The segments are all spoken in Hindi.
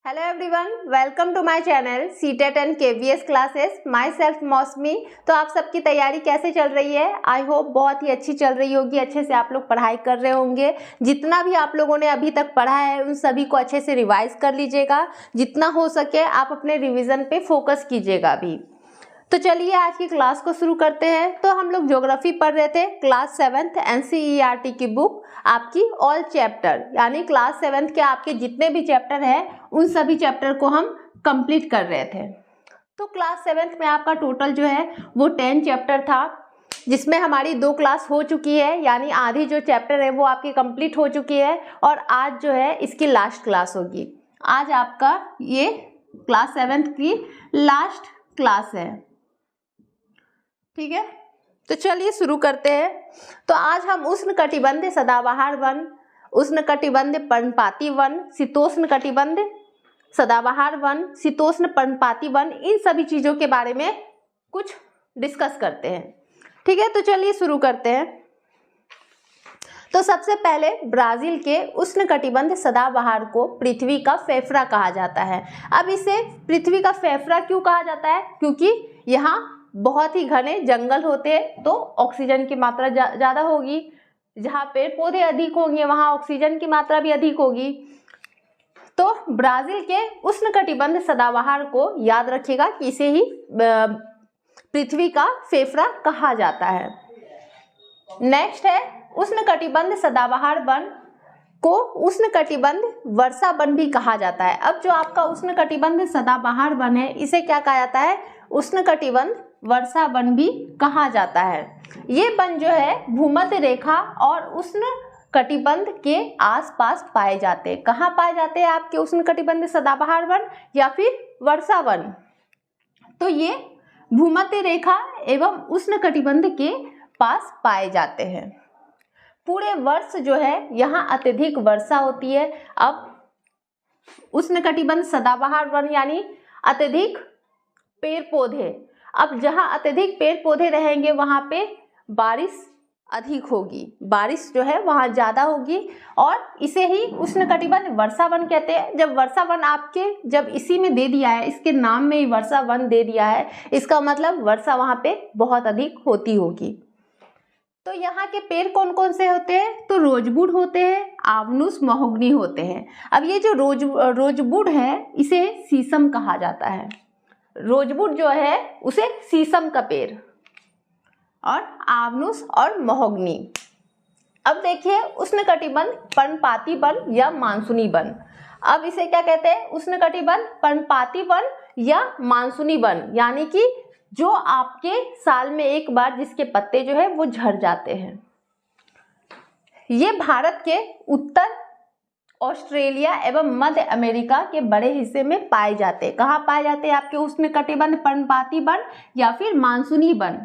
Hello everyone, welcome to my channel CTET and KVS classes. Myself Mausami. तो आप सबकी तैयारी कैसे चल रही है? आई होप बहुत ही अच्छी चल रही होगी। अच्छे से आप लोग पढ़ाई कर रहे होंगे। जितना भी आप लोगों ने अभी तक पढ़ा है उन सभी को अच्छे से रिवाइज कर लीजिएगा। जितना हो सके आप अपने रिवीजन पे फोकस कीजिएगा अभी। तो चलिए आज की क्लास को शुरू करते हैं। तो हम लोग ज्योग्राफी पढ़ रहे थे, क्लास 7th एनसीईआरटी की बुक आपकी ऑल चैप्टर, यानी क्लास 7th के आपके जितने भी चैप्टर हैं उन सभी चैप्टर को हम कंप्लीट कर रहे थे। तो क्लास 7th में आपका टोटल जो है वो 10 चैप्टर था, जिसमें हमारी 2 क्लास हो चुकी है, यानी आधी जो चैप्टर है वो आपकी कंप्लीट हो चुकी है और आज जो है इसकी लास्ट क्लास होगी। आज आपका ये क्लास 7th की लास्ट क्लास है, ठीक है। तो चलिए शुरू करते हैं। तो आज हम उष्णकटिबंधीय सदाबहार वन, उष्णकटिबंधीय पर्णपाती वन, शीतोष्ण कटिबंध सदाबहार वन, शीतोष्ण पर्णपाती वन, इन सभी चीजों के बारे में कुछ डिस्कस करते हैं, ठीक है। तो चलिए शुरू करते हैं। तो सबसे पहले ब्राजील के उष्णकटिबंधीय सदाबहार को पृथ्वी का फेफड़ा कहा जाता है। अब इसे पृथ्वी का फेफड़ा क्यों कहा जाता है? क्योंकि यहाँ बहुत ही घने जंगल होते हैं तो ऑक्सीजन की मात्रा ज़्यादा होगी। जहाँ पेड़ पौधे अधिक होंगे वहाँ ऑक्सीजन की मात्रा भी अधिक होगी। तो ब्राजील के उष्णकटिबंधीय सदाबहार को याद रखिएगा कि इसे ही पृथ्वी का फेफड़ा कहा जाता है। नेक्स्ट है उष्णकटिबंधीय सदाबहार वन को उष्णकटिबंधीय वर्षा वन भी कहा जाता है। अब जो आपका उष्णकटिबंधीय सदाबहार वन है इसे क्या कहा जाता है? उष्णकटिबंधीय वर्षा वन भी कहा जाता है। ये वन जो है भूमध्य रेखा और उष्णकटिबंध के आसपास पाए जाते हैं। कहाँ पाए जाते हैं आपके उष्णकटिबंधीय सदाबहार वन या फिर वर्षा वन? तो ये भूमध्य रेखा एवं उष्णकटिबंध के पास पाए जाते हैं। पूरे वर्ष जो है यहाँ अत्यधिक वर्षा होती है। अब उष्णकटिबंध सदाबहार वन यानी अत्यधिक पेड़ पौधे। अब जहाँ अत्यधिक पेड़ पौधे रहेंगे वहाँ पे बारिश अधिक होगी, बारिश जो है वहाँ ज़्यादा होगी और इसे ही उष्णकटिबंध वर्षा वन कहते हैं। जब वर्षा वन आपके जब इसी में दे दिया है, इसके नाम में ही वर्षा वन दे दिया है, इसका मतलब वर्षा वहाँ पे बहुत अधिक होती होगी। तो यहाँ के पेड़ कौन कौन से होते हैं? तो रोजवुड होते हैं, आवनुस, महोगनी होते हैं। अब ये जो रोजवुड है इसे शीशम कहा जाता है। रोजवुड जो है उसे शीशम का पेड़, और आवनुस और महोगनी। अब देखिए उष्णकटिबंध पर्णपाती वन या मानसूनी वन। अब इसे क्या कहते हैं? उष्णकटिबंध पर्णपाती वन या मानसूनी वन, यानी कि जो आपके साल में एक बार जिसके पत्ते जो है वो झड़ जाते हैं। ये भारत के उत्तर, ऑस्ट्रेलिया एवं मध्य अमेरिका के बड़े हिस्से में पाए जाते हैं। कहाँ पाए जाते हैं आपके उष्णकटिबंध पर्णपाती वन या फिर मानसूनी वन?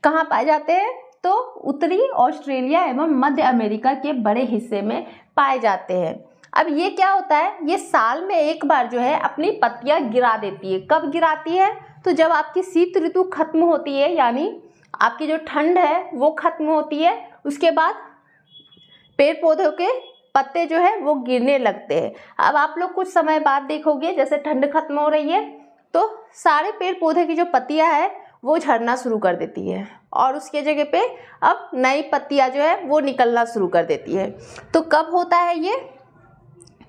कहाँ पाए जाते हैं? तो उत्तरी ऑस्ट्रेलिया एवं मध्य अमेरिका के बड़े हिस्से में पाए जाते हैं। अब ये क्या होता है? ये साल में एक बार जो है अपनी पत्तियां गिरा देती है। कब गिराती है? तो जब आपकी शीत ऋतु खत्म होती है, यानी आपकी जो ठंड है वो खत्म होती है, उसके बाद पेड़ पौधों के पत्ते जो है वो गिरने लगते हैं। अब आप लोग कुछ समय बाद देखोगे जैसे ठंड खत्म हो रही है तो सारे पेड़ पौधे की जो पत्तियां है वो झड़ना शुरू कर देती है और उसके जगह पे अब नई पत्तियां जो है वो निकलना शुरू कर देती है। तो कब होता है ये?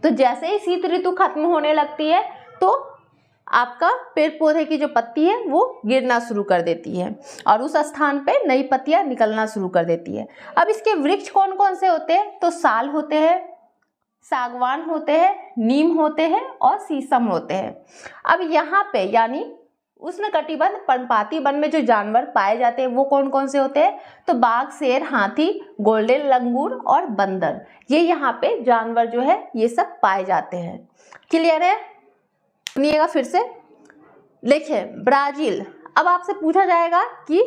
तो जैसे ही शीत ऋतु खत्म होने लगती है तो आपका पेड़ पौधे की जो पत्ती है वो गिरना शुरू कर देती है और उस स्थान पे नई पत्तियां निकलना शुरू कर देती है। अब इसके वृक्ष कौन कौन से होते हैं? तो साल होते हैं, सागवान होते हैं, नीम होते हैं और शीशम होते हैं। अब यहाँ पे यानी उष्णकटिबंध पर्णपाती वन में जो जानवर पाए जाते हैं वो कौन कौन से होते हैं? तो बाघ, शेर, हाथी, गोल्डन लंगूर और बंदर, ये यहाँ पे जानवर जो है ये सब पाए जाते हैं। क्लियर है? सुनिएगा फिर से। देखिए ब्राजील, अब आपसे पूछा जाएगा कि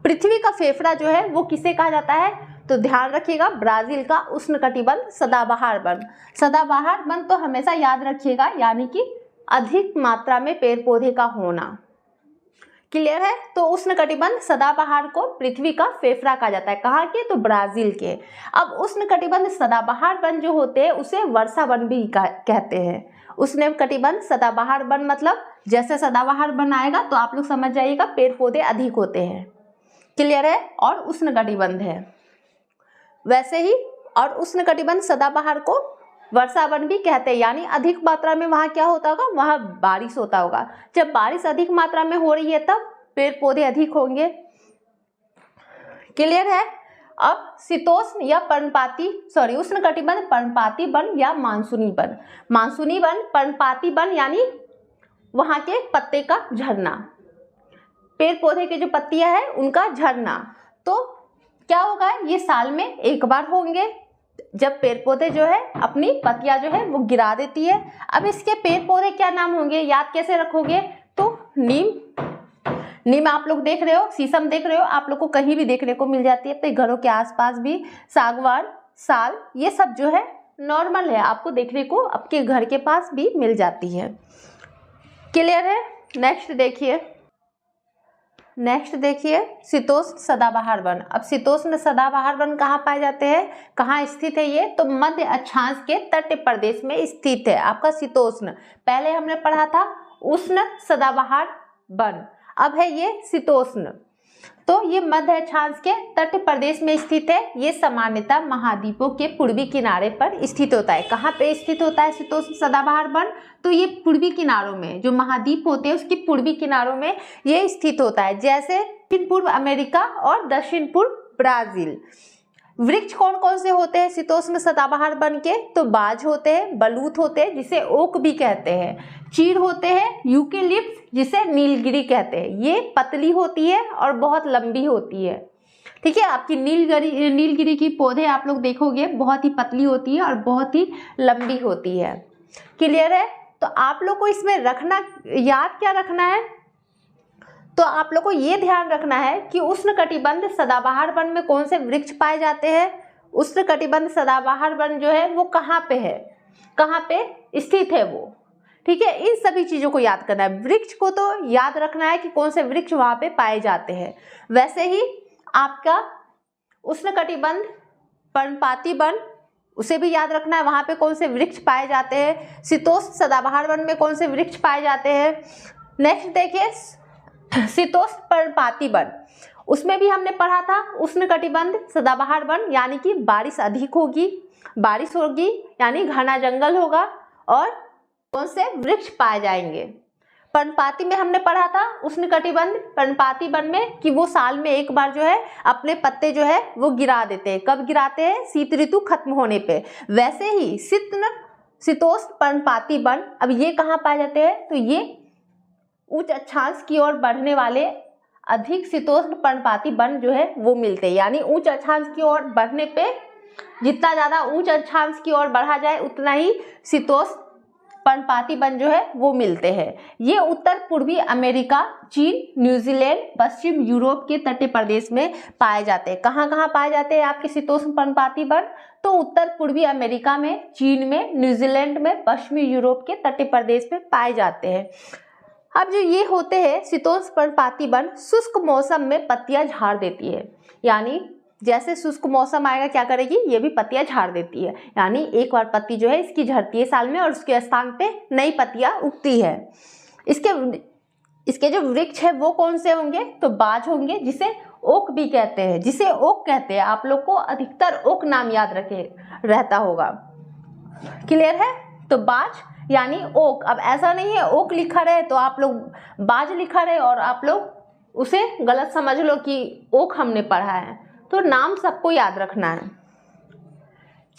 पृथ्वी का फेफड़ा जो है वो किसे कहा जाता है? तो ध्यान रखिएगा ब्राजील का उष्णकटिबंध सदाबहार वन। सदाबहार वन तो हमेशा याद रखिएगा, यानी कि अधिक मात्रा में पेड़ पौधे का होना। क्लियर है। तो उष्णकटिबंध सदाबहार को पृथ्वी का फेफड़ा कहा जाता है। कहाँ के? तो ब्राजील के। अब उष्णकटिबंध सदाबहार वन जो होते हैं उसे वर्षा वन भी कहते हैं। उष्णकटिबंध सदाबहार वन मतलब जैसे सदाबहार वन आएगा तो आप लोग समझ जाइएगा पेड़ पौधे अधिक होते हैं। क्लियर है। और उष्णकटिबंध है वैसे ही। और उष्णकटिबंध सदाबहार को वर्षा वन भी कहते हैं, यानी अधिक मात्रा में वहाँ क्या होता होगा? वहाँ बारिश होता होगा। जब बारिश अधिक मात्रा में हो रही है तब पेड़ पौधे अधिक होंगे। क्लियर है। अब शीतोष्ण या पर्णपाती उष्णकटिबंध पर्णपाती वन या मानसूनी वन। मानसूनी वन, पर्णपाती वन यानी वहाँ के पत्ते का झरना, पेड़ पौधे के जो पत्तियां हैं उनका झरना। तो क्या होगा? ये साल में एक बार होंगे जब पेड़ पौधे जो है अपनी पत्तियां जो है वो गिरा देती है। अब इसके पेड़ पौधे क्या नाम होंगे, याद कैसे रखोगे? तो नीम आप लोग देख रहे हो, शीशम देख रहे हो, आप लोग को कहीं भी देखने को मिल जाती है अपने घरों के आसपास भी। सागवान, साल, ये सब जो है नॉर्मल है, आपको देखने को आपके घर के पास भी मिल जाती है। क्लियर है। नेक्स्ट देखिए शीतोष्ण सदाबहार वन। अब शीतोष्ण सदाबहार वन कहाँ पाए जाते हैं, कहाँ स्थित है ये? तो मध्य अक्षांश के तट प्रदेश में स्थित है आपका शीतोष्ण। पहले हमने पढ़ा था उष्ण सदाबहार वन, अब है ये शीतोष्ण। तो ये मध्य अक्षांश के तट प्रदेश में स्थित है। ये सामान्यतः महाद्वीपों के पूर्वी किनारे पर स्थित होता है। कहाँ पे स्थित होता है शीतोष्ण सदाबहार वन? तो ये पूर्वी किनारों में, जो महाद्वीप होते हैं उसके पूर्वी किनारों में ये स्थित होता है, जैसे दक्षिण पूर्व अमेरिका और दक्षिण पूर्व ब्राजील। वृक्ष कौन कौन से होते हैं शीतोष्ण सदाबहार वन के? तो बाज होते हैं, बलूत होते हैं जिसे ओक भी कहते हैं, चीड़ होते हैं, यूकेलिप्टस जिसे नीलगिरी कहते हैं, ये पतली होती है और बहुत लंबी होती है। ठीक है। आपकी नीलगिरी की पौधे आप लोग देखोगे बहुत ही पतली होती है और बहुत ही लंबी होती है। क्लियर है। तो आप लोग को इसमें रखना, याद क्या रखना है? तो आप लोग को ये ध्यान रखना है कि उष्णकटिबंध सदाबहार वन में कौन से वृक्ष पाए जाते हैं। उष्णकटिबंध सदाबहार वन जो है वो कहाँ पे है, कहाँ पे स्थित है वो। ठीक है। इन सभी चीजों को याद करना है। वृक्ष को तो याद रखना है कि कौन से वृक्ष वहां पे पाए जाते हैं। वैसे ही आपका उष्णकटिबंध पर्णपाती वन, उसे भी याद रखना है, वहां पे कौन से वृक्ष पाए जाते हैं। शीतोष्ण सदाबहार वन में कौन से वृक्ष पाए जाते हैं। नेक्स्ट देखिए शीतोष्ण पर्णपाती वन, उसमें भी हमने पढ़ा था उष्णकटिबंध सदाबहार वन यानी कि बारिश अधिक होगी, बारिश होगी यानी घना जंगल होगा और कौन से वृक्ष पाए जाएंगे। पर्णपाती में हमने पढ़ा था उष्णकटिबंध पर्णपाती वन में कि वो साल में एक बार जो है अपने पत्ते जो है वो गिरा देते हैं। कब गिराते हैं? शीत ऋतु खत्म होने पे। वैसे ही शीतोष्ण पर्णपाती वन, अब ये कहाँ पाए जाते हैं? तो ये उच्च अक्षांश की ओर बढ़ने वाले अधिक शीतोष्ण पर्णपाती वन जो है वो मिलते हैं। यानी उच्च अक्षांश की ओर बढ़ने पे, जितना ज्यादा उच्च अक्षांश की ओर बढ़ा जाए उतना ही शीतोष्ण पर्णपाती वन जो है वो मिलते हैं। ये उत्तर पूर्वी अमेरिका, चीन, न्यूजीलैंड, पश्चिम यूरोप के तटीय प्रदेश में पाए जाते हैं। कहाँ कहाँ पाए जाते हैं आपके शीतोष्ण पर्णपाती वन? तो उत्तर पूर्वी अमेरिका में, चीन में, न्यूजीलैंड में, पश्चिमी यूरोप के तटीय प्रदेश में पाए जाते हैं। अब जो ये होते हैं शीतोष्ण पर्णपाती वन, शुष्क मौसम में पत्तियां झाड़ देती है। यानी जैसे शुष्क मौसम आएगा क्या करेगी? ये भी पत्तियां झाड़ देती है। यानी एक बार पत्ती जो है इसकी झड़ती है साल में और उसके स्थान पे नई पत्तियां उगती है। इसके जो वृक्ष है वो कौन से होंगे? तो बाज होंगे जिसे ओक भी कहते हैं, जिसे ओक कहते हैं। आप लोग को अधिकतर ओक नाम याद रहता होगा। क्लियर है। तो बाज यानी ओक। अब ऐसा नहीं है ओक लिखा रहे तो आप लोग बाज लिखा रहे और आप लोग उसे गलत समझ लो कि ओक हमने पढ़ा है। तो नाम सबको याद रखना है।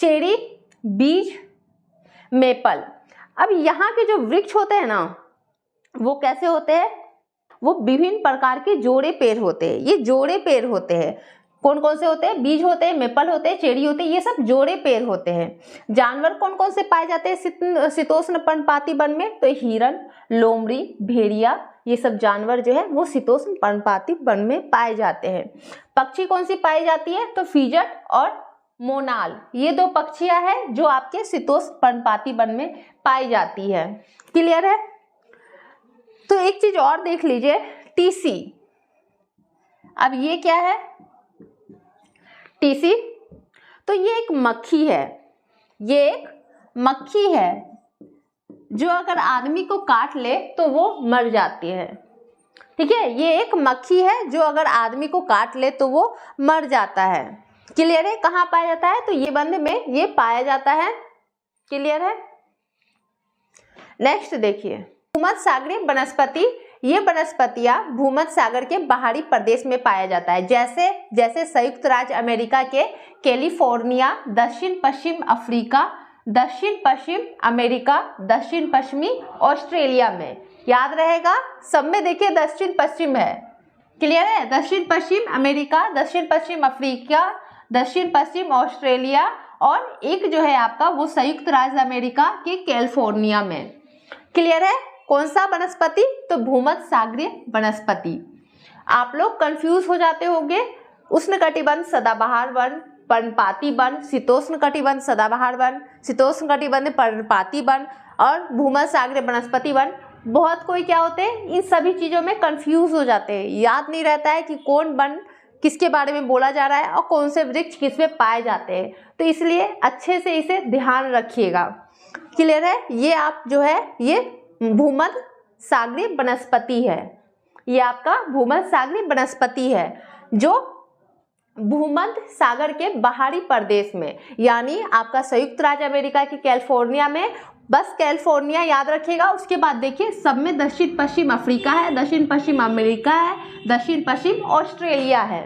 चेरी, बीज, मेपल। अब यहाँ के जो वृक्ष होते हैं ना वो कैसे होते हैं? वो विभिन्न प्रकार के जोड़े पेड़ होते हैं। ये जोड़े पेड़ होते हैं। कौन कौन से होते हैं? बीज होते हैं, मेपल होते हैं, चेरी होते हैं, ये सब जोड़े पेड़ होते हैं। जानवर कौन कौन से पाए जाते हैं शीतोष्ण पर्णपाती वन में? तो हिरन, लोमड़ी, भेड़िया, ये सब जानवर जो है वो शीतोष्ण पर्णपाती वन में पाए जाते हैं। पक्षी कौन सी पाई जाती है? तो फीजट और मोनाल, ये दो पक्षियां हैं जो आपके शीतोष्ण पर्णपाती वन में पाई जाती है। क्लियर है। तो एक चीज और देख लीजिए, टीसी। अब ये क्या है? टीसी। तो ये एक मक्खी है, ये एक मक्खी है जो अगर आदमी को काट ले तो वो मर जाती है। ठीक है, ये एक मक्खी है जो अगर आदमी को काट ले तो वो मर जाता है। क्लियर है? कहाँ पाया जाता है? तो ये बंद में ये पाया जाता है। क्लियर है? नेक्स्ट देखिए, भूमध्यसागरीय वनस्पति। ये वनस्पतियां भूमध्य सागर के बाहरी प्रदेश में पाया जाता है, जैसे जैसे संयुक्त राज्य अमेरिका के कैलिफोर्निया, दक्षिण पश्चिम अफ्रीका, दक्षिण पश्चिम अमेरिका, दक्षिण पश्चिमी ऑस्ट्रेलिया में। याद रहेगा, सब में देखिए दक्षिण पश्चिम है। क्लियर है? दक्षिण पश्चिम अमेरिका, दक्षिण पश्चिम अफ्रीका, दक्षिण पश्चिम ऑस्ट्रेलिया और एक जो है आपका वो संयुक्त राज्य अमेरिका के कैलिफोर्निया में। क्लियर है? कौन सा वनस्पति? तो भूमध्यसागरीय वनस्पति। आप लोग कंफ्यूज हो जाते होंगे, उष्णकटिबंध सदाबहार वन, पर्णपाती वन, शीतोष्णकटिबंध सदाबहार वन, शीतोष्णकटिबंध पर्णपाती वन और भूमध्यसागरीय वनस्पति वन। बहुत कोई क्या होते हैं, इन सभी चीजों में कंफ्यूज हो जाते हैं, याद नहीं रहता है कि कौन वन किसके बारे में बोला जा रहा है और कौन से वृक्ष किस में पाए जाते हैं। तो इसलिए अच्छे से इसे ध्यान रखिएगा। क्लियर है? ये आप जो है ये भूमध्यसागरीय वनस्पति है, ये आपका भूमध्यसागरीय वनस्पति है जो भूमध्य सागर के बाहरी प्रदेश में, यानी आपका संयुक्त राज्य अमेरिका के कैलिफोर्निया में, बस कैलिफोर्निया याद रखिएगा। उसके बाद देखिए सब में दक्षिण पश्चिम अफ्रीका है, दक्षिण पश्चिम अमेरिका है, दक्षिण पश्चिम ऑस्ट्रेलिया है।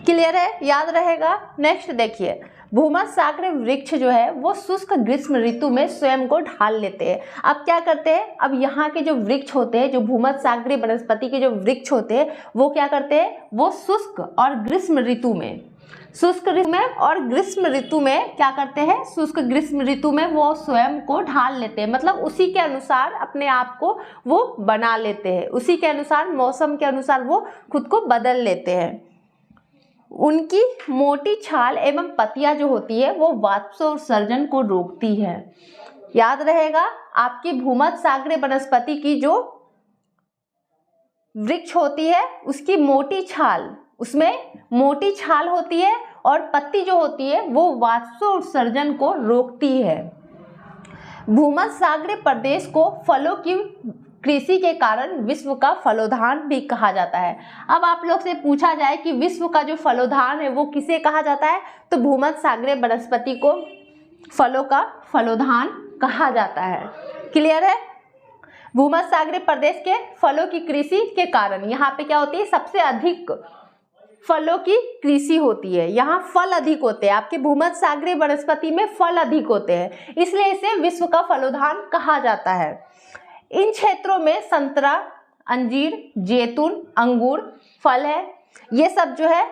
क्लियर है? याद रहेगा। नेक्स्ट देखिए, भूमध्यसागरीय वृक्ष जो है वो शुष्क ग्रीष्म ऋतु में स्वयं को ढाल लेते हैं। अब क्या करते हैं, अब यहाँ के जो वृक्ष होते हैं, जो भूमध्यसागरीय वनस्पति के जो वृक्ष होते हैं वो क्या करते हैं, वो शुष्क और ग्रीष्म ऋतु में, शुष्क ऋतु में और ग्रीष्म ऋतु में क्या करते हैं, शुष्क ग्रीष्म ऋतु में वो स्वयं को ढाल लेते हैं, मतलब उसी के अनुसार अपने आप को वो बना लेते हैं, उसी के अनुसार मौसम के अनुसार वो खुद को बदल लेते हैं। उनकी मोटी छाल एवं पत्तियां जो होती है वो वाष्पोत्सर्जन को रोकती है। याद रहेगा, आपकी भूमध्यसागरीय वनस्पति की जो वृक्ष होती है उसकी मोटी छाल, उसमें मोटी छाल होती है और पत्ती जो होती है वो वाष्पोत्सर्जन को रोकती है। भूमध्यसागरीय प्रदेश को फलों की कृषि के कारण विश्व का फलोद्यान भी कहा जाता है। अब आप लोग से पूछा जाए कि विश्व का जो फलोद्यान है वो किसे कहा जाता है, तो भूमध्यसागरीय वनस्पति को फलों का फलोद्यान कहा जाता है। क्लियर है? भूमध्यसागरीय प्रदेश के फलों की कृषि के कारण यहाँ पे क्या होती है, सबसे अधिक फलों की कृषि होती है, यहाँ फल अधिक होते हैं, आपके भूमध्यसागरीय वनस्पति में फल अधिक होते हैं, इसलिए इसे विश्व का फलोद्यान कहा जाता है। इन क्षेत्रों में संतरा, अंजीर, जैतून, अंगूर फल है, ये सब जो है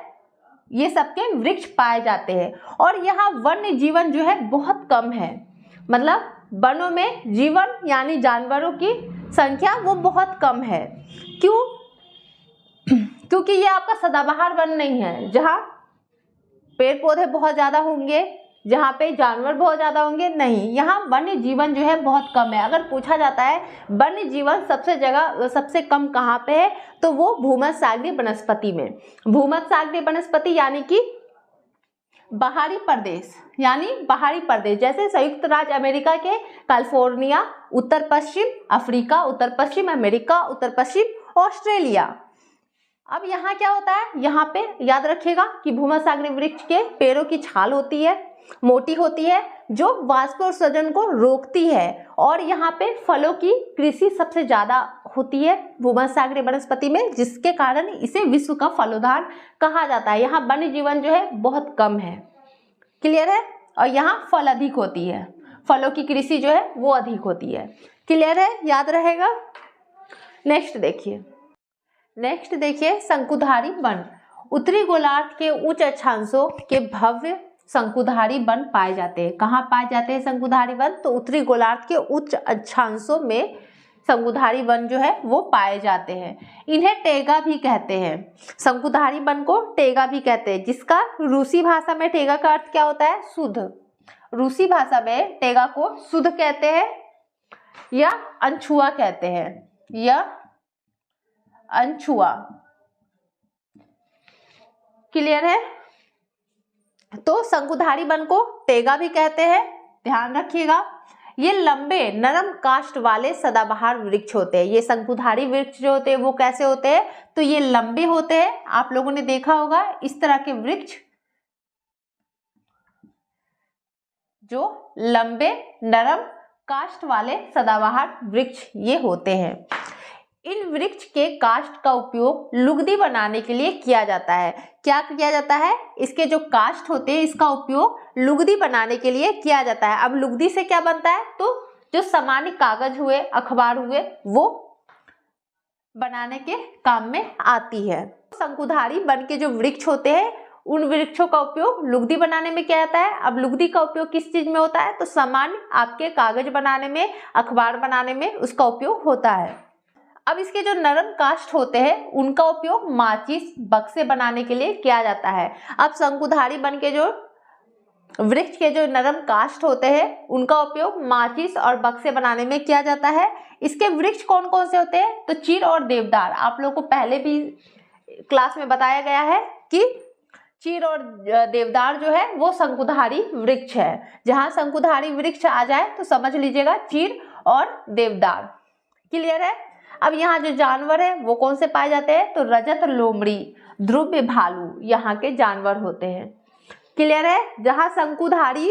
ये सबके वृक्ष पाए जाते हैं। और यहाँ वन्य जीवन जो है बहुत कम है, मतलब वनों में जीवन यानी जानवरों की संख्या वो बहुत कम है। क्यों? क्योंकि ये आपका सदाबहार वन नहीं है जहाँ पेड़ पौधे बहुत ज़्यादा होंगे, जहाँ पे जानवर बहुत ज़्यादा होंगे, नहीं, यहाँ वन्य जीवन जो है बहुत कम है। अगर पूछा जाता है वन्य जीवन सबसे कम कहाँ पे है, तो वो भूमध्यसागरीय वनस्पति में। भूमध्यसागरीय वनस्पति यानी कि बाहरी प्रदेश, यानी बाहरी प्रदेश, जैसे संयुक्त राज्य अमेरिका के कैलिफोर्निया, उत्तर पश्चिम अफ्रीका, उत्तर पश्चिम अमेरिका, उत्तर पश्चिम ऑस्ट्रेलिया। अब यहाँ क्या होता है, यहाँ पे याद रखिएगा कि भूमध्यसागरीय वृक्ष के पेड़ों की छाल होती है, मोटी होती है, जो वाष्पोत्सर्जन को रोकती है, और यहाँ पे फलों की कृषि सबसे ज्यादा होती है भूमध्यसागरीय वनस्पति में, जिसके कारण इसे विश्व का फलोद्यान कहा जाता है। यहाँ वन्य जीवन जो है बहुत कम है। क्लियर है? और यहाँ फल अधिक होती है, फलों की कृषि जो है वो अधिक होती है। क्लियर है? याद रहेगा। नेक्स्ट देखिए शंकुधारी वन। उत्तरी गोलार्ध के उच्च अक्षांशों के भव्य शंकुधारी वन पाए जाते हैं। कहाँ पाए जाते हैं शंकुधारी वन? तो उत्तरी गोलार्ध के उच्च अक्षांशों में शंकुधारी वन जो है वो पाए जाते हैं। इन्हें टेगा भी कहते हैं, शंकुधारी वन को टेगा भी कहते हैं, जिसका रूसी भाषा में टेगा का अर्थ क्या होता है? शुद्ध। रूसी भाषा में टेगा को शुद्ध कहते हैं या अनछुआ कहते हैं, या अनछुआ। क्लियर है? तो शंकुधारी वन को टेगा भी कहते हैं, ध्यान रखिएगा। ये लंबे नरम काष्ठ वाले सदाबहार वृक्ष होते हैं। ये शंकुधारी वृक्ष जो होते हैं वो कैसे होते हैं? तो ये लंबे होते हैं। आप लोगों ने देखा होगा इस तरह के वृक्ष जो लंबे नरम काष्ठ वाले सदाबहार वृक्ष ये होते हैं। इन वृक्ष के काष्ठ का उपयोग लुगदी बनाने के लिए किया जाता है। क्या किया जाता है? इसके जो काष्ठ होते हैं इसका उपयोग लुगदी बनाने के लिए किया जाता है। अब लुगदी से क्या बनता है? तो जो सामान्य कागज हुए, अखबार हुए, वो बनाने के काम में आती है। शंकुधारी वन के जो वृक्ष होते हैं उन वृक्षों का उपयोग लुगदी बनाने में किया जाता है। अब लुगदी का उपयोग किस चीज में होता है? तो सामान्य आपके कागज बनाने में, अखबार बनाने में उसका उपयोग होता है। अब इसके जो नरम काष्ठ होते हैं उनका उपयोग माचिस, बक्से बनाने के लिए किया जाता है। अब शंकुधारी वन के जो वृक्ष के जो नरम काष्ठ होते हैं उनका उपयोग माचिस और बक्से बनाने में किया जाता है। इसके वृक्ष कौन कौन से होते हैं? तो चीड़ और देवदार। आप लोगों को पहले भी क्लास में बताया गया है कि चीड़ और देवदार जो है वो शंकुधारी वृक्ष है। जहां शंकुधारी वृक्ष आ जाए तो समझ लीजिएगा चीड़ और देवदार। क्लियर है? अब यहाँ जो जानवर है वो कौन से पाए जाते हैं? तो रजत लोमड़ी, ध्रुव भालू यहाँ के जानवर होते हैं। क्लियर है? जहां शंकुधारी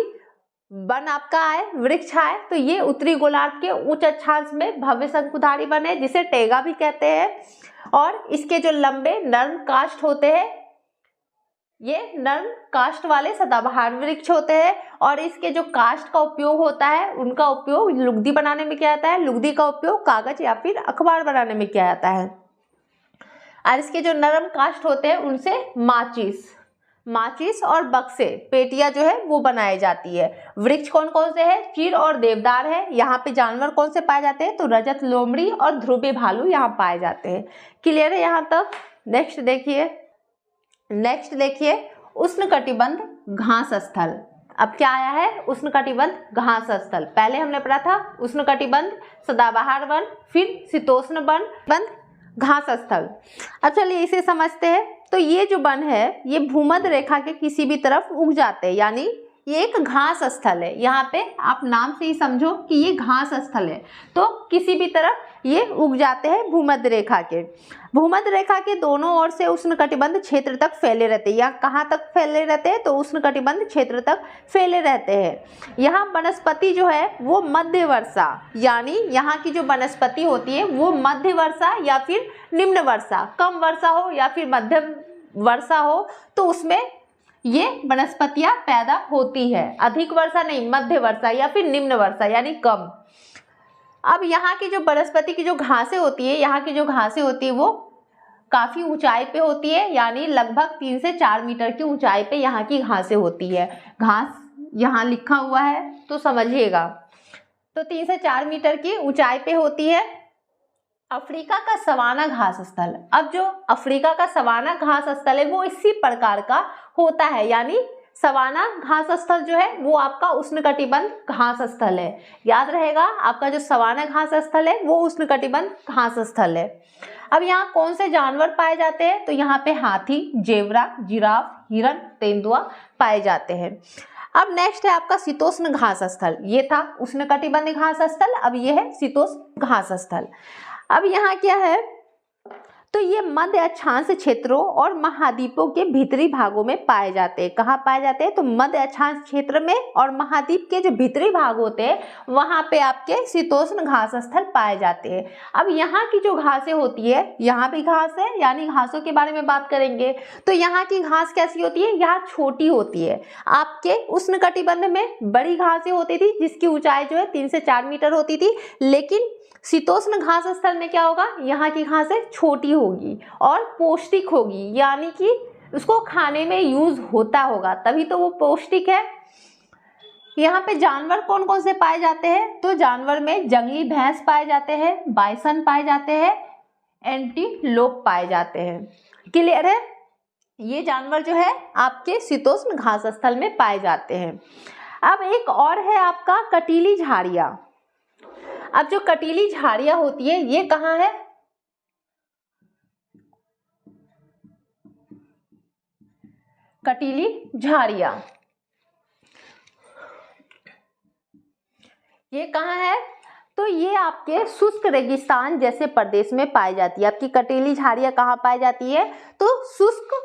वन आपका आए, वृक्ष आए, तो ये उत्तरी गोलार्ध के उच्च अक्षांश में भव्य शंकुधारी वन है जिसे टेगा भी कहते हैं। और इसके जो लंबे नर्म काष्ठ होते हैं ये नर्म काष्ठ वाले सदाबहार वृक्ष होते हैं। और इसके जो काष्ठ का उपयोग होता है उनका उपयोग लुगदी बनाने में किया जाता है। लुगदी का उपयोग कागज या फिर अखबार बनाने में किया जाता है। और इसके जो नरम काष्ठ होते हैं उनसे माचिस और बक्से, पेटियां जो है वो बनाई जाती है। वृक्ष कौन कौन से हैं? चीड़ और देवदार है। यहाँ पे जानवर कौन से पाए जाते हैं? तो रजत लोमड़ी और ध्रुव भालू यहाँ पाए जाते हैं। क्लियर है यहाँ तक? नेक्स्ट देखिए उष्णकटिबंध घास स्थल। अब क्या आया है? उष्णकटिबंध घास स्थल। पहले हमने पढ़ा था उष्णकटिबंध सदाबहार वन, फिर शीतोष्ण वन, घास स्थल। अब चलिए इसे समझते हैं। तो ये जो वन है ये भूमध्य रेखा के किसी भी तरफ उग जाते हैं, यानी ये एक घास स्थल है। यहाँ पे आप नाम से ही समझो कि ये घास स्थल है। तो किसी भी तरफ ये उग जाते हैं भूमध्य रेखा के। भूमध्य रेखा के दोनों ओर से उष्णकटिबंध क्षेत्र तक फैले रहते हैं। या कहाँ तक फैले रहते हैं? तो उष्णकटिबंध क्षेत्र तक फैले रहते हैं। यहाँ वनस्पति जो है वो मध्य वर्षा, यानी यहाँ की जो वनस्पति होती है वो मध्य वर्षा या फिर निम्न वर्षा, कम वर्षा हो या फिर मध्यम वर्षा हो तो उसमें ये वनस्पतियां पैदा होती है। अधिक वर्षा नहीं, मध्य वर्षा या फिर निम्न वर्षा यानी कम। अब यहाँ की जो वनस्पति की जो घासें होती है, यहाँ की जो घासें होती है वो काफी ऊंचाई पे होती है, यानी लगभग 3 से 4 मीटर की ऊंचाई पे यहाँ की घासें होती है। घास यहाँ लिखा हुआ है तो समझिएगा। तो 3 से 4 मीटर की ऊंचाई पे होती है। अफ्रीका का सवाना घास स्थल। अब जो अफ्रीका का सवाना घास स्थल है वो इसी प्रकार का होता है, यानी सवाना घास स्थल जो है वो आपका उष्णकटिबंध घास स्थल है। याद रहेगा, आपका जो सवाना घास स्थल है वो उष्णकटिबंध घास स्थल है। अब यहाँ कौन से जानवर पाए जाते हैं? तो यहाँ पे हाथी, जेब्रा, जिराफ, हिरन, तेंदुआ पाए जाते हैं। अब नेक्स्ट है आपका शीतोष्ण घास स्थल। ये था उष्णकटिबंध घास स्थल, अब ये है शीतोष्ण घास स्थल। अब यहाँ क्या है? तो ये मध्य अक्षांश क्षेत्रों और महाद्वीपों के भीतरी भागों में पाए जाते हैं। कहाँ पाए जाते हैं? तो मध्य अक्षांश क्षेत्र में और महाद्वीप के जो भीतरी भाग होते हैं वहाँ पे आपके शीतोष्ण घास स्थल पाए जाते हैं। अब यहाँ की जो घासें होती है, यहाँ भी घास है, यानी घासों के बारे में बात करेंगे तो यहाँ की घास कैसी होती है? यहाँ छोटी होती है। आपके उष्णकटिबंध में बड़ी घासें होती थी जिसकी ऊंचाई जो है 3 से 4 मीटर होती थी, लेकिन शीतोष्ण घास स्थल में क्या होगा? यहाँ की घासें छोटी होगी और पौष्टिक होगी, यानी कि उसको खाने में यूज होता होगा, तभी तो वो पौष्टिक है। यहाँ पे जानवर कौन कौन से पाए जाते हैं? तो जानवर में जंगली भैंस पाए जाते हैं, बाइसन पाए जाते हैं, एंटीलोप पाए जाते हैं। क्लियर है? ये जानवर जो है आपके शीतोष्ण घास स्थल में पाए जाते हैं। अब एक और है आपका कटीली झाड़ियाँ। अब जो कटीली झाड़ियाँ होती है ये कहाँ है? कटीली झाड़ियाँ। ये कहाँ है? तो ये आपके शुष्क रेगिस्तान जैसे प्रदेश में पाई जाती है। आपकी कटीली झाड़ियाँ कहाँ पाई जाती है? तो शुष्क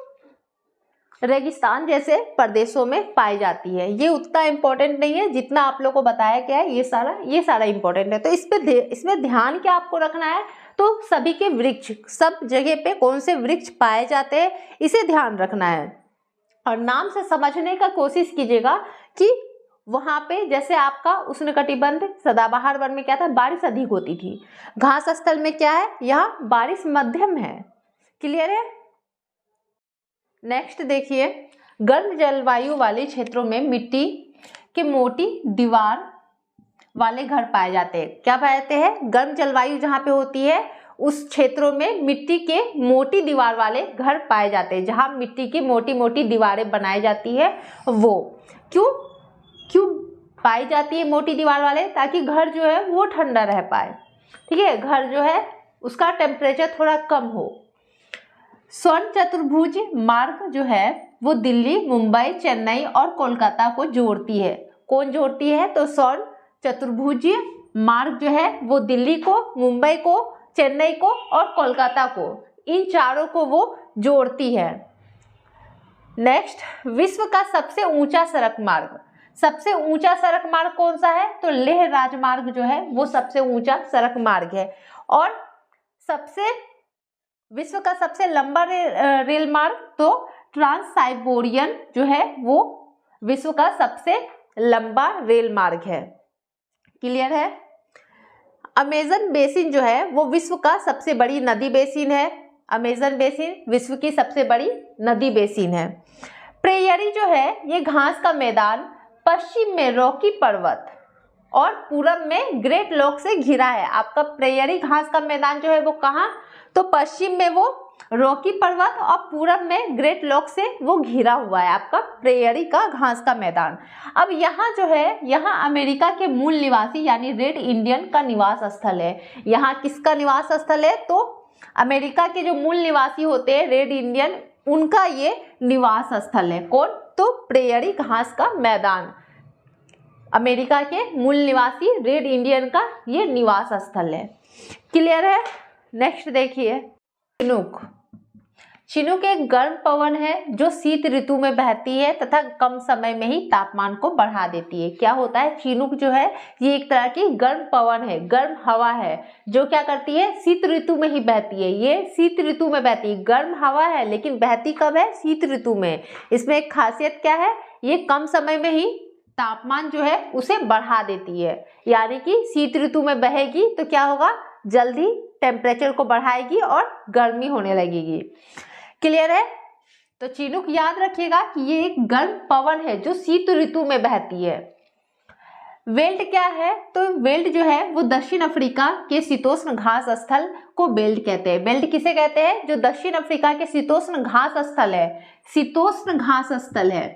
रेगिस्तान जैसे प्रदेशों में पाई जाती है। ये उतना इम्पोर्टेंट नहीं है जितना आप लोगों को बताया गया है, ये सारा इम्पोर्टेंट है। तो इसमें ध्यान क्या आपको रखना है? तो सभी के वृक्ष, सब जगह पे कौन से वृक्ष पाए जाते हैं, इसे ध्यान रखना है। और नाम से समझने का कोशिश कीजिएगा कि वहां पे जैसे आपका उष्णकटिबंध सदाबहार वन में क्या था, बारिश अधिक होती थी। घास स्थल में क्या है, यहाँ बारिश मध्यम है। क्लियर है? नेक्स्ट देखिए, गर्म जलवायु वाले क्षेत्रों में मिट्टी के मोटी दीवार वाले घर पाए जाते हैं। क्या पाए जाते हैं? गर्म जलवायु जहाँ पे होती है उस क्षेत्रों में मिट्टी के मोटी दीवार वाले घर पाए जाते हैं। जहाँ मिट्टी की मोटी मोटी दीवारें बनाई जाती है वो क्यों पाई जाती है मोटी दीवार वाले? ताकि घर जो है वो ठंडा रह पाए। ठीक है, घर जो है उसका टेम्परेचर थोड़ा कम हो। स्वर्ण चतुर्भुज मार्ग जो है वो दिल्ली, मुंबई, चेन्नई और कोलकाता को जोड़ती है। कौन जोड़ती है? तो स्वर्ण चतुर्भुज मार्ग जो है वो दिल्ली को, मुंबई को, चेन्नई को और कोलकाता को, इन चारों को वो जोड़ती है। नेक्स्ट, विश्व का सबसे ऊंचा सड़क मार्ग। सबसे ऊंचा सड़क मार्ग कौन सा है? तो लेह राजमार्ग जो है वो सबसे ऊंचा सड़क मार्ग है। और विश्व का सबसे लंबा रेल मार्ग तो ट्रांस साइबेरियन जो है वो विश्व का सबसे लंबा रेल मार्ग है। क्लियर है? अमेजन बेसिन जो है वो विश्व का सबसे बड़ी नदी बेसिन है। अमेजन बेसिन विश्व की सबसे बड़ी नदी बेसिन है। प्रेयरी जो है ये घास का मैदान पश्चिम में रॉकी पर्वत और पूरब में ग्रेट लॉक से घिरा है। आपका प्रेयरी घास का मैदान जो है वो कहाँ? तो पश्चिम में वो रॉकी पर्वत और पूरब में ग्रेट लॉक से वो घिरा हुआ है आपका प्रेयरी का घास का मैदान। अब यहाँ जो है, यहाँ अमेरिका के मूल निवासी यानी रेड इंडियन का निवास स्थल है। यहाँ किसका निवास स्थल है? तो अमेरिका के जो मूल निवासी होते हैं रेड इंडियन, उनका ये निवास स्थल है। कौन? तो प्रेयरी घास का मैदान, अमेरिका के मूल निवासी रेड इंडियन का ये निवास स्थल है। क्लियर है? नेक्स्ट देखिए, चिनूक। चिनूक एक गर्म पवन है जो शीत ऋतु में बहती है तथा कम समय में ही तापमान को बढ़ा देती है। क्या होता है? चिनूक जो है ये एक तरह की गर्म पवन है, गर्म हवा है जो क्या करती है? शीत ऋतु में ही बहती है। ये शीत ऋतु में बहती है, गर्म हवा है लेकिन बहती कब है? शीत ऋतु में। इसमें एक खासियत क्या है? ये कम समय में ही तापमान जो है उसे बढ़ा देती है। यानी कि शीत ऋतु में बहेगी तो क्या होगा? जल्दी टेम्परेचर को बढ़ाएगी और गर्मी होने लगेगी। क्लियर है? तो चिनूक याद रखिएगा कि ये एक गर्म पवन है जो शीत ऋतु में बहती है। वेल्ट क्या है? तो वेल्ट जो है वो दक्षिण अफ्रीका के शीतोष्ण घास स्थल को बेल्ट कहते हैं। बेल्ट किसे कहते हैं? जो दक्षिण अफ्रीका के शीतोष्ण घास स्थल है, शीतोष्ण घास स्थल है,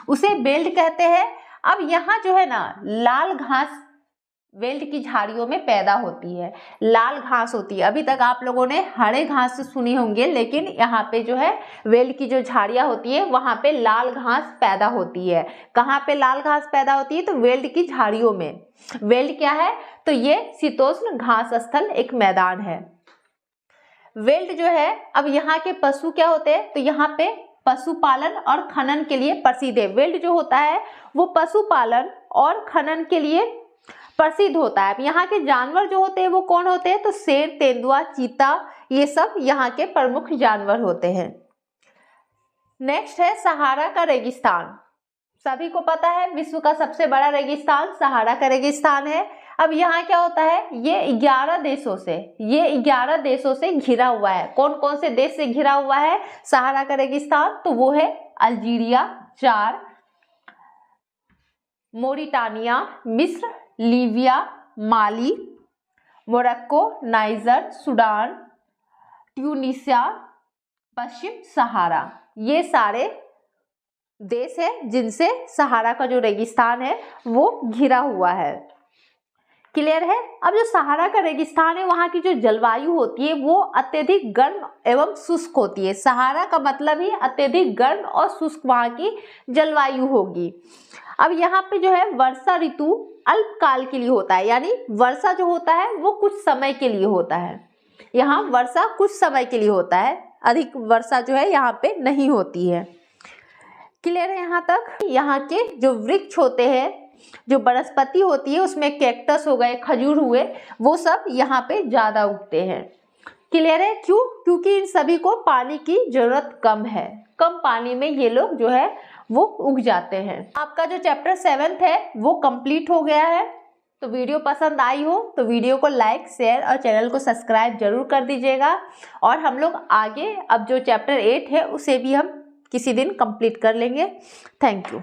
उसे बेल्ट कहते हैं। अब यहाँ जो है ना लाल घास वेल्ट की झाड़ियों में पैदा होती है, लाल घास होती है। अभी तक आप लोगों ने हरे घास सुनी होंगे, लेकिन यहाँ पे जो है वेल्ट की जो झाड़ियाँ होती है वहाँ पे लाल घास पैदा होती है। कहाँ पे लाल घास पैदा होती है? तो वेल्ट की झाड़ियों में। वेल्ट क्या है? तो ये शीतोष्ण घास स्थल एक मैदान है। वेल्ट जो है, अब यहाँ के पशु क्या होते हैं? तो यहाँ पे पशुपालन और खनन के लिए प्रसिद्ध है। वेल्ट जो होता है वो पशुपालन और खनन के लिए प्रसिद्ध होता है। अब यहाँ के जानवर जो होते हैं वो कौन होते हैं? तो शेर, तेंदुआ, चीता, ये सब यहाँ के प्रमुख जानवर होते हैं। नेक्स्ट है सहारा का रेगिस्तान। सभी को पता है विश्व का सबसे बड़ा रेगिस्तान सहारा का रेगिस्तान है। अब यहाँ क्या होता है? ये 11 देशों से घिरा हुआ है। कौन कौन से देश से घिरा हुआ है सहारा का रेगिस्तान? तो वो है अल्जीरिया, चाद, मोरिटानिया, मिस्र, लीबिया, माली, मोरक्को, नाइजर, सूडान, ट्यूनीशिया, पश्चिम सहारा। ये सारे देश है जिनसे सहारा का जो रेगिस्तान है वो घिरा हुआ है। क्लियर है। अब जो सहारा का रेगिस्तान है वहाँ की जो जलवायु होती है वो अत्यधिक गर्म एवं शुष्क होती है। सहारा का मतलब ही अत्यधिक गर्म और शुष्क वहाँ की जलवायु होगी। अब यहाँ पे जो है वर्षा ऋतु अल्पकाल के लिए होता है, यानी वर्षा जो होता है वो कुछ समय के लिए होता है। यहाँ वर्षा कुछ समय के लिए होता है, अधिक वर्षा जो है यहाँ पे नहीं होती है। क्लियर है यहाँ तक। यहाँ के जो वृक्ष होते हैं, जो वनस्पति होती है उसमें कैक्टस हो गए, खजूर हुए, वो सब यहाँ पे ज़्यादा उगते हैं। क्लियर है। क्यों? क्योंकि इन सभी को पानी की जरूरत कम है, कम पानी में ये लोग जो है वो उग जाते हैं। आपका जो चैप्टर 7 है वो कंप्लीट हो गया है। तो वीडियो पसंद आई हो तो वीडियो को लाइक, शेयर और चैनल को सब्सक्राइब जरूर कर दीजिएगा। और हम लोग आगे अब जो चैप्टर 8 है उसे भी हम किसी दिन कंप्लीट कर लेंगे। Thank you.